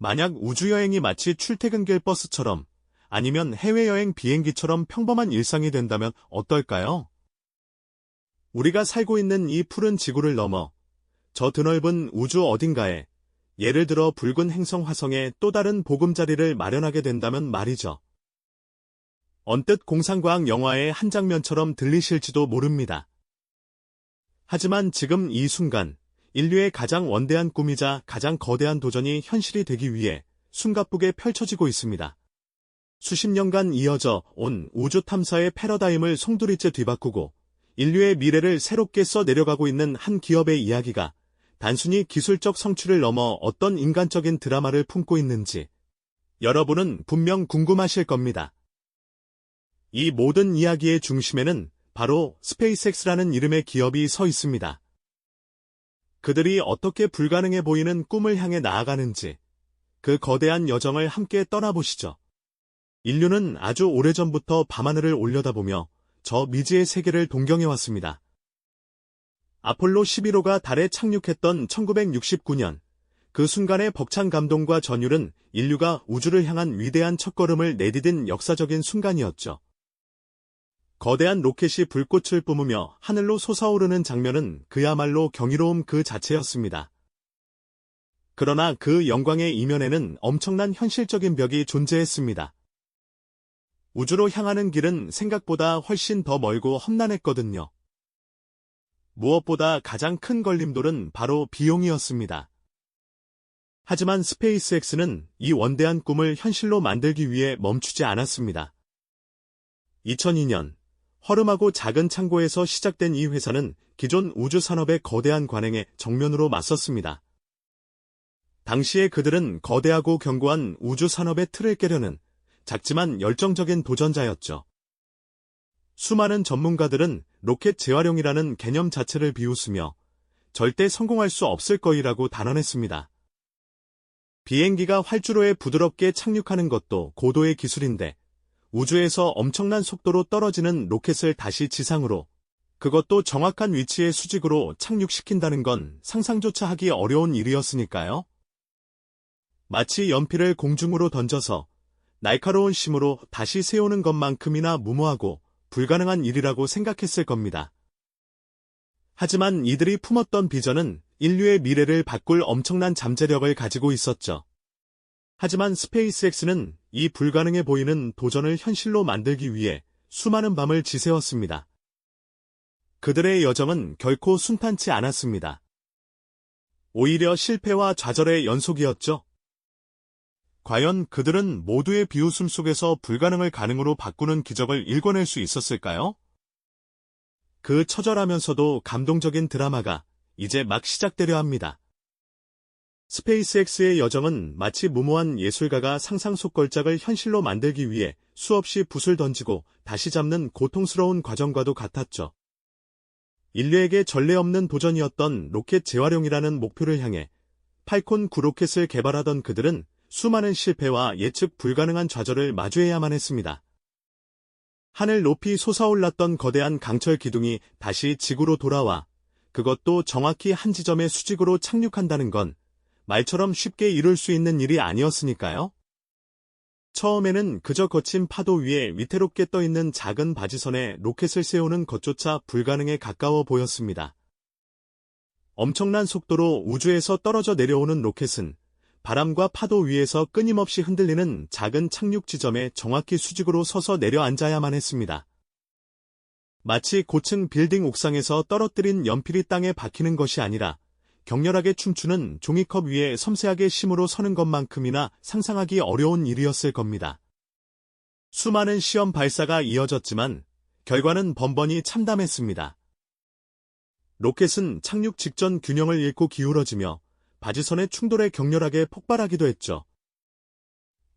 만약 우주여행이 마치 출퇴근길 버스처럼 아니면 해외여행 비행기처럼 평범한 일상이 된다면 어떨까요? 우리가 살고 있는 이 푸른 지구를 넘어 저 드넓은 우주 어딘가에, 예를 들어 붉은 행성 화성에 또 다른 보금자리를 마련하게 된다면 말이죠. 언뜻 공상과학 영화의 한 장면처럼 들리실지도 모릅니다. 하지만 지금 이 순간, 인류의 가장 원대한 꿈이자 가장 거대한 도전이 현실이 되기 위해 숨가쁘게 펼쳐지고 있습니다. 수십 년간 이어져 온 우주 탐사의 패러다임을 송두리째 뒤바꾸고 인류의 미래를 새롭게 써내려가고 있는 한 기업의 이야기가 단순히 기술적 성취를 넘어 어떤 인간적인 드라마를 품고 있는지 여러분은 분명 궁금하실 겁니다. 이 모든 이야기의 중심에는 바로 스페이스X라는 이름의 기업이 서 있습니다. 그들이 어떻게 불가능해 보이는 꿈을 향해 나아가는지 그 거대한 여정을 함께 떠나보시죠. 인류는 아주 오래전부터 밤하늘을 올려다보며 저 미지의 세계를 동경해왔습니다. 아폴로 11호가 달에 착륙했던 1969년, 그 순간의 벅찬 감동과 전율은 인류가 우주를 향한 위대한 첫걸음을 내디딘 역사적인 순간이었죠. 거대한 로켓이 불꽃을 뿜으며 하늘로 솟아오르는 장면은 그야말로 경이로움 그 자체였습니다. 그러나 그 영광의 이면에는 엄청난 현실적인 벽이 존재했습니다. 우주로 향하는 길은 생각보다 훨씬 더 멀고 험난했거든요. 무엇보다 가장 큰 걸림돌은 바로 비용이었습니다. 하지만 스페이스X는 이 원대한 꿈을 현실로 만들기 위해 멈추지 않았습니다. 2002년, 허름하고 작은 창고에서 시작된 이 회사는 기존 우주 산업의 거대한 관행에 정면으로 맞섰습니다. 당시에 그들은 거대하고 견고한 우주 산업의 틀을 깨려는 작지만 열정적인 도전자였죠. 수많은 전문가들은 로켓 재활용이라는 개념 자체를 비웃으며 절대 성공할 수 없을 거이라고 단언했습니다. 비행기가 활주로에 부드럽게 착륙하는 것도 고도의 기술인데 우주에서 엄청난 속도로 떨어지는 로켓을 다시 지상으로, 그것도 정확한 위치의 수직으로 착륙시킨다는 건 상상조차 하기 어려운 일이었으니까요. 마치 연필을 공중으로 던져서 날카로운 심으로 다시 세우는 것만큼이나 무모하고 불가능한 일이라고 생각했을 겁니다. 하지만 이들이 품었던 비전은 인류의 미래를 바꿀 엄청난 잠재력을 가지고 있었죠. 하지만 스페이스X는 이 불가능해 보이는 도전을 현실로 만들기 위해 수많은 밤을 지새웠습니다. 그들의 여정은 결코 순탄치 않았습니다. 오히려 실패와 좌절의 연속이었죠. 과연 그들은 모두의 비웃음 속에서 불가능을 가능으로 바꾸는 기적을 일궈낼 수 있었을까요? 그 처절하면서도 감동적인 드라마가 이제 막 시작되려 합니다. 스페이스X의 여정은 마치 무모한 예술가가 상상 속 걸작을 현실로 만들기 위해 수없이 붓을 던지고 다시 잡는 고통스러운 과정과도 같았죠. 인류에게 전례 없는 도전이었던 로켓 재활용이라는 목표를 향해 팔콘 9 로켓을 개발하던 그들은 수많은 실패와 예측 불가능한 좌절을 마주해야만 했습니다. 하늘 높이 솟아올랐던 거대한 강철 기둥이 다시 지구로 돌아와 그것도 정확히 한 지점의 수직으로 착륙한다는 건 말처럼 쉽게 이룰 수 있는 일이 아니었으니까요. 처음에는 그저 거친 파도 위에 위태롭게 떠있는 작은 바지선에 로켓을 세우는 것조차 불가능에 가까워 보였습니다. 엄청난 속도로 우주에서 떨어져 내려오는 로켓은 바람과 파도 위에서 끊임없이 흔들리는 작은 착륙 지점에 정확히 수직으로 서서 내려앉아야만 했습니다. 마치 고층 빌딩 옥상에서 떨어뜨린 연필이 땅에 박히는 것이 아니라 격렬하게 춤추는 종이컵 위에 섬세하게 심으로 서는 것만큼이나 상상하기 어려운 일이었을 겁니다. 수많은 시험 발사가 이어졌지만 결과는 번번이 참담했습니다. 로켓은 착륙 직전 균형을 잃고 기울어지며 바지선의 충돌에 격렬하게 폭발하기도 했죠.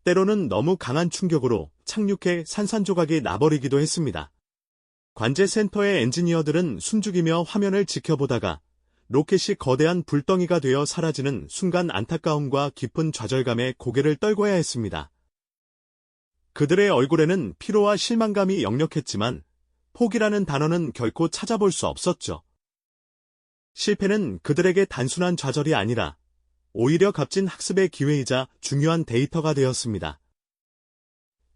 때로는 너무 강한 충격으로 착륙해 산산조각이 나버리기도 했습니다. 관제센터의 엔지니어들은 숨죽이며 화면을 지켜보다가 로켓이 거대한 불덩이가 되어 사라지는 순간 안타까움과 깊은 좌절감에 고개를 떨궈야 했습니다. 그들의 얼굴에는 피로와 실망감이 역력했지만 포기라는 단어는 결코 찾아볼 수 없었죠. 실패는 그들에게 단순한 좌절이 아니라 오히려 값진 학습의 기회이자 중요한 데이터가 되었습니다.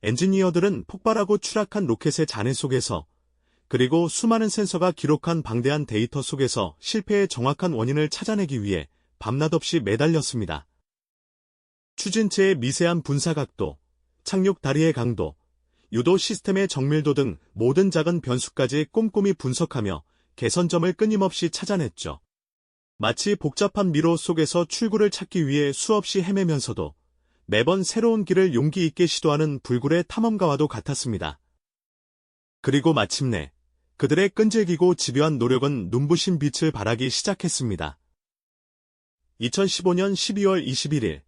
엔지니어들은 폭발하고 추락한 로켓의 잔해 속에서 그리고 수많은 센서가 기록한 방대한 데이터 속에서 실패의 정확한 원인을 찾아내기 위해 밤낮 없이 매달렸습니다. 추진체의 미세한 분사 각도, 착륙 다리의 강도, 유도 시스템의 정밀도 등 모든 작은 변수까지 꼼꼼히 분석하며 개선점을 끊임없이 찾아냈죠. 마치 복잡한 미로 속에서 출구를 찾기 위해 수없이 헤매면서도 매번 새로운 길을 용기 있게 시도하는 불굴의 탐험가와도 같았습니다. 그리고 마침내 그들의 끈질기고 집요한 노력은 눈부신 빛을 발하기 시작했습니다. 2015년 12월 21일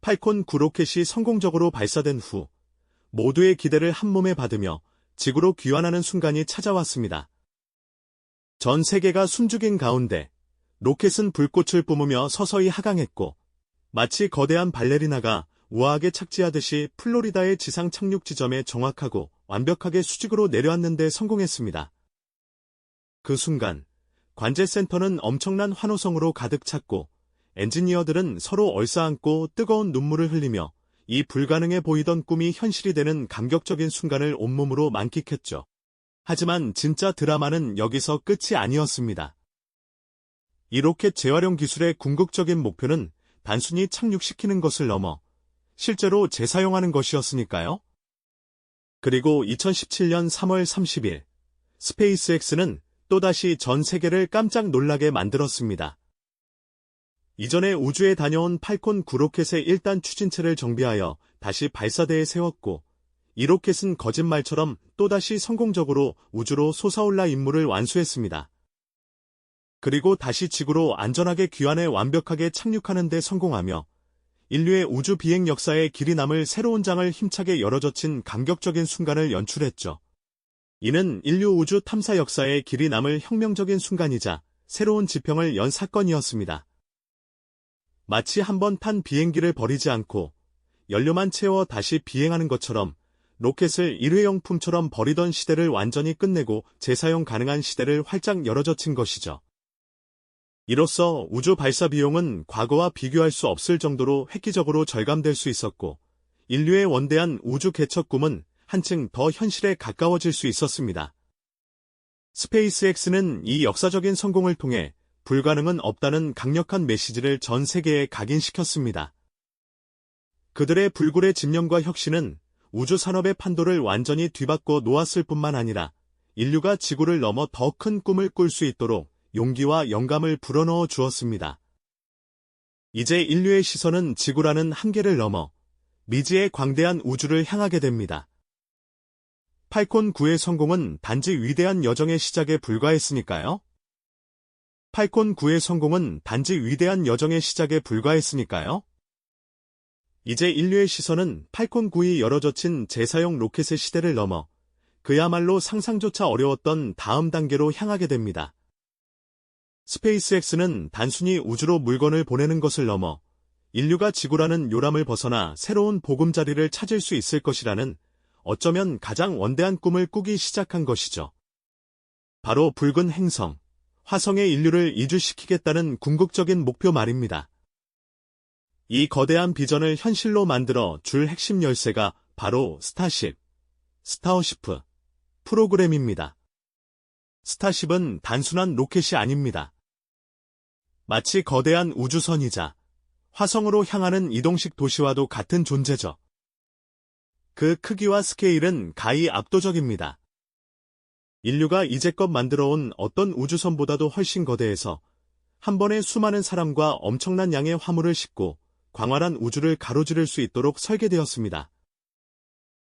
팔콘 9 로켓이 성공적으로 발사된 후 모두의 기대를 한몸에 받으며 지구로 귀환하는 순간이 찾아왔습니다. 전 세계가 숨죽인 가운데 로켓은 불꽃을 뿜으며 서서히 하강했고 마치 거대한 발레리나가 우아하게 착지하듯이 플로리다의 지상 착륙 지점에 정확하고 완벽하게 수직으로 내려앉는 데 성공했습니다. 그 순간 관제센터는 엄청난 환호성으로 가득 찼고 엔지니어들은 서로 얼싸안고 뜨거운 눈물을 흘리며 이 불가능해 보이던 꿈이 현실이 되는 감격적인 순간을 온몸으로 만끽했죠. 하지만 진짜 드라마는 여기서 끝이 아니었습니다. 이 로켓 재활용 기술의 궁극적인 목표는 단순히 착륙시키는 것을 넘어 실제로 재사용하는 것이었으니까요. 그리고 2017년 3월 30일 스페이스X는 또다시 전 세계를 깜짝 놀라게 만들었습니다. 이전에 우주에 다녀온 팔콘 9 로켓의 1단 추진체를 정비하여 다시 발사대에 세웠고 이 로켓은 거짓말처럼 또다시 성공적으로 우주로 솟아올라 임무를 완수했습니다. 그리고 다시 지구로 안전하게 귀환해 완벽하게 착륙하는 데 성공하며 인류의 우주 비행 역사에 길이 남을 새로운 장을 힘차게 열어젖힌 감격적인 순간을 연출했죠. 이는 인류 우주 탐사 역사에 길이 남을 혁명적인 순간이자 새로운 지평을 연 사건이었습니다. 마치 한 번 탄 비행기를 버리지 않고 연료만 채워 다시 비행하는 것처럼 로켓을 일회용품처럼 버리던 시대를 완전히 끝내고 재사용 가능한 시대를 활짝 열어젖힌 것이죠. 이로써 우주 발사 비용은 과거와 비교할 수 없을 정도로 획기적으로 절감될 수 있었고 인류의 원대한 우주 개척 꿈은 한층 더 현실에 가까워질 수 있었습니다. 스페이스X는 이 역사적인 성공을 통해 불가능은 없다는 강력한 메시지를 전 세계에 각인시켰습니다. 그들의 불굴의 집념과 혁신은 우주 산업의 판도를 완전히 뒤바꿔 놓았을 뿐만 아니라 인류가 지구를 넘어 더 큰 꿈을 꿀 수 있도록 용기와 영감을 불어넣어 주었습니다. 이제 인류의 시선은 지구라는 한계를 넘어 미지의 광대한 우주를 향하게 됩니다. 팔콘 9의 성공은 단지 위대한 여정의 시작에 불과했으니까요. 팔콘 9의 성공은 단지 위대한 여정의 시작에 불과했으니까요. 이제 인류의 시선은 팔콘 9이 열어젖힌 재사용 로켓의 시대를 넘어 그야말로 상상조차 어려웠던 다음 단계로 향하게 됩니다. 스페이스X는 단순히 우주로 물건을 보내는 것을 넘어 인류가 지구라는 요람을 벗어나 새로운 보금자리를 찾을 수 있을 것이라는 어쩌면 가장 원대한 꿈을 꾸기 시작한 것이죠. 바로 붉은 행성, 화성에 인류를 이주시키겠다는 궁극적인 목표 말입니다. 이 거대한 비전을 현실로 만들어 줄 핵심 열쇠가 바로 스타어시프 프로그램입니다. 스타쉽은 단순한 로켓이 아닙니다. 마치 거대한 우주선이자 화성으로 향하는 이동식 도시와도 같은 존재죠. 그 크기와 스케일은 가히 압도적입니다. 인류가 이제껏 만들어온 어떤 우주선보다도 훨씬 거대해서 한 번에 수많은 사람과 엄청난 양의 화물을 싣고 광활한 우주를 가로지를 수 있도록 설계되었습니다.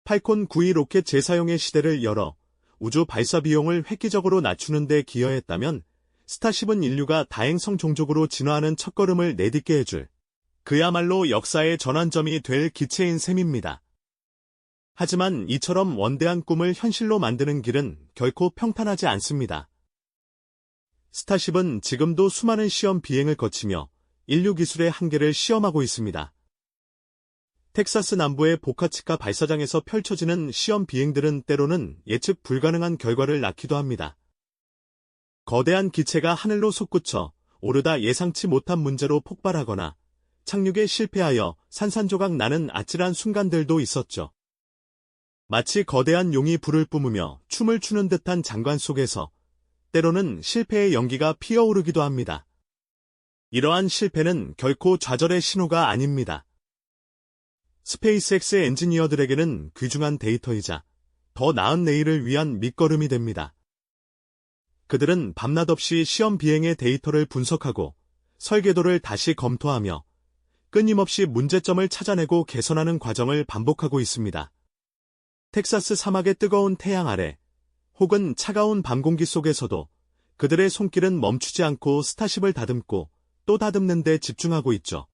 팔콘 9이 로켓 재사용의 시대를 열어 우주 발사 비용을 획기적으로 낮추는 데 기여했다면 스타쉽은 인류가 다행성 종족으로 진화하는 첫걸음을 내딛게 해줄 그야말로 역사의 전환점이 될 기체인 셈입니다. 하지만 이처럼 원대한 꿈을 현실로 만드는 길은 결코 평탄하지 않습니다. 스타쉽은 지금도 수많은 시험 비행을 거치며 인류 기술의 한계를 시험하고 있습니다. 텍사스 남부의 보카치카 발사장에서 펼쳐지는 시험 비행들은 때로는 예측 불가능한 결과를 낳기도 합니다. 거대한 기체가 하늘로 솟구쳐 오르다 예상치 못한 문제로 폭발하거나 착륙에 실패하여 산산조각 나는 아찔한 순간들도 있었죠. 마치 거대한 용이 불을 뿜으며 춤을 추는 듯한 장관 속에서 때로는 실패의 연기가 피어오르기도 합니다. 이러한 실패는 결코 좌절의 신호가 아닙니다. 스페이스X 엔지니어들에게는 귀중한 데이터이자 더 나은 내일을 위한 밑거름이 됩니다. 그들은 밤낮 없이 시험 비행의 데이터를 분석하고 설계도를 다시 검토하며 끊임없이 문제점을 찾아내고 개선하는 과정을 반복하고 있습니다. 텍사스 사막의 뜨거운 태양 아래 혹은 차가운 밤 공기 속에서도 그들의 손길은 멈추지 않고 스타쉽을 다듬고 또 다듬는 데 집중하고 있죠.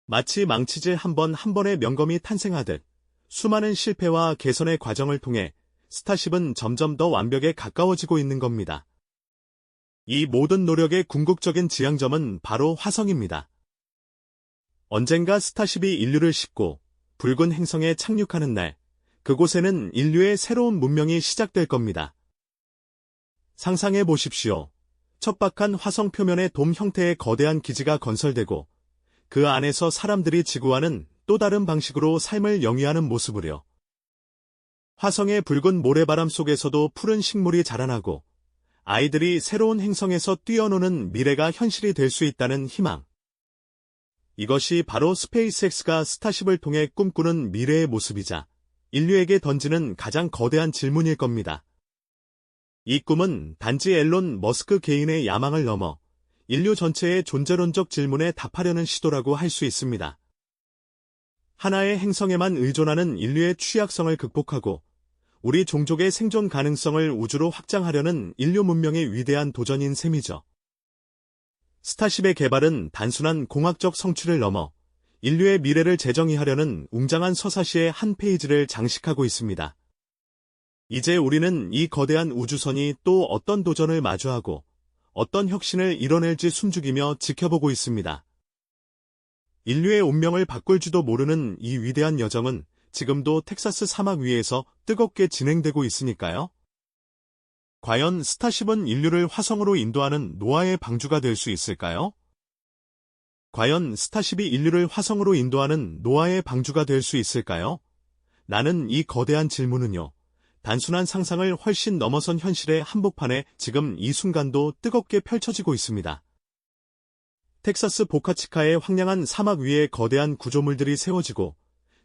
마치 망치질 한 번 한 번의 명검이 탄생하듯 수많은 실패와 개선의 과정을 통해 스타쉽은 점점 더 완벽에 가까워지고 있는 겁니다. 이 모든 노력의 궁극적인 지향점은 바로 화성입니다. 언젠가 스타쉽이 인류를 싣고 붉은 행성에 착륙하는 날, 그곳에는 인류의 새로운 문명이 시작될 겁니다. 상상해 보십시오. 척박한 화성 표면에 돔 형태의 거대한 기지가 건설되고 그 안에서 사람들이 지구와는 또 다른 방식으로 삶을 영위하는 모습을요. 화성의 붉은 모래바람 속에서도 푸른 식물이 자라나고 아이들이 새로운 행성에서 뛰어노는 미래가 현실이 될 수 있다는 희망. 이것이 바로 스페이스X가 스타쉽을 통해 꿈꾸는 미래의 모습이자 인류에게 던지는 가장 거대한 질문일 겁니다. 이 꿈은 단지 앨런 머스크 개인의 야망을 넘어 인류 전체의 존재론적 질문에 답하려는 시도라고 할 수 있습니다. 하나의 행성에만 의존하는 인류의 취약성을 극복하고 우리 종족의 생존 가능성을 우주로 확장하려는 인류 문명의 위대한 도전인 셈이죠. 스타쉽의 개발은 단순한 공학적 성취를 넘어 인류의 미래를 재정의하려는 웅장한 서사시의 한 페이지를 장식하고 있습니다. 이제 우리는 이 거대한 우주선이 또 어떤 도전을 마주하고 어떤 혁신을 이뤄낼지 숨죽이며 지켜보고 있습니다. 인류의 운명을 바꿀지도 모르는 이 위대한 여정은 지금도 텍사스 사막 위에서 뜨겁게 진행되고 있으니까요. 과연 스타쉽은 인류를 화성으로 인도하는 노아의 방주가 될 수 있을까요? 과연 스타쉽이 인류를 화성으로 인도하는 노아의 방주가 될 수 있을까요? 나는 이 거대한 질문은요, 단순한 상상을 훨씬 넘어선 현실의 한복판에 지금 이 순간도 뜨겁게 펼쳐지고 있습니다. 텍사스 보카치카의 황량한 사막 위에 거대한 구조물들이 세워지고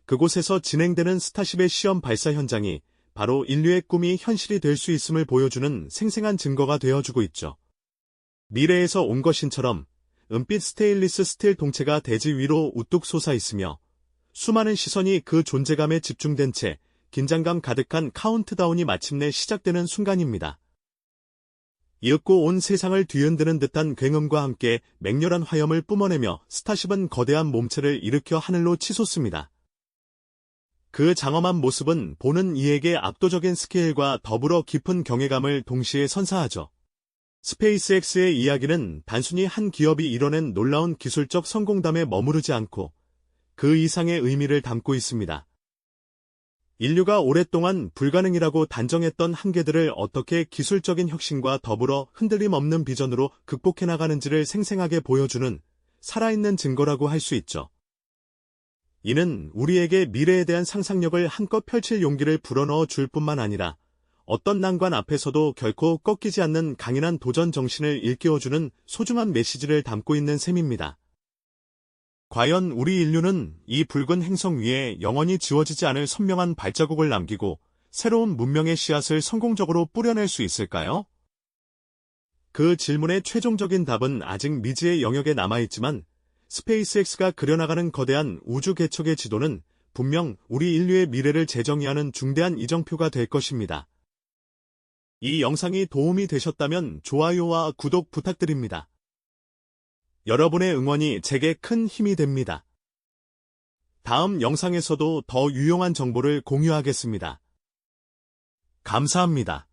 그곳에서 진행되는 스타쉽의 시험 발사 현장이 바로 인류의 꿈이 현실이 될 수 있음을 보여주는 생생한 증거가 되어주고 있죠. 미래에서 온 것인처럼 은빛 스테인리스 스틸 동체가 대지 위로 우뚝 솟아 있으며 수많은 시선이 그 존재감에 집중된 채 긴장감 가득한 카운트다운이 마침내 시작되는 순간입니다. 이윽고 온 세상을 뒤흔드는 듯한 굉음과 함께 맹렬한 화염을 뿜어내며 스타쉽은 거대한 몸체를 일으켜 하늘로 치솟습니다. 그 장엄한 모습은 보는 이에게 압도적인 스케일과 더불어 깊은 경외감을 동시에 선사하죠. 스페이스X의 이야기는 단순히 한 기업이 이뤄낸 놀라운 기술적 성공담에 머무르지 않고 그 이상의 의미를 담고 있습니다. 인류가 오랫동안 불가능이라고 단정했던 한계들을 어떻게 기술적인 혁신과 더불어 흔들림 없는 비전으로 극복해 나가는지를 생생하게 보여주는 살아있는 증거라고 할 수 있죠. 이는 우리에게 미래에 대한 상상력을 한껏 펼칠 용기를 불어넣어 줄 뿐만 아니라 어떤 난관 앞에서도 결코 꺾이지 않는 강인한 도전 정신을 일깨워주는 소중한 메시지를 담고 있는 셈입니다. 과연 우리 인류는 이 붉은 행성 위에 영원히 지워지지 않을 선명한 발자국을 남기고 새로운 문명의 씨앗을 성공적으로 뿌려낼 수 있을까요? 그 질문의 최종적인 답은 아직 미지의 영역에 남아있지만 스페이스X가 그려나가는 거대한 우주 개척의 지도는 분명 우리 인류의 미래를 재정의하는 중대한 이정표가 될 것입니다. 이 영상이 도움이 되셨다면 좋아요와 구독 부탁드립니다. 여러분의 응원이 제게 큰 힘이 됩니다. 다음 영상에서도 더 유용한 정보를 공유하겠습니다. 감사합니다.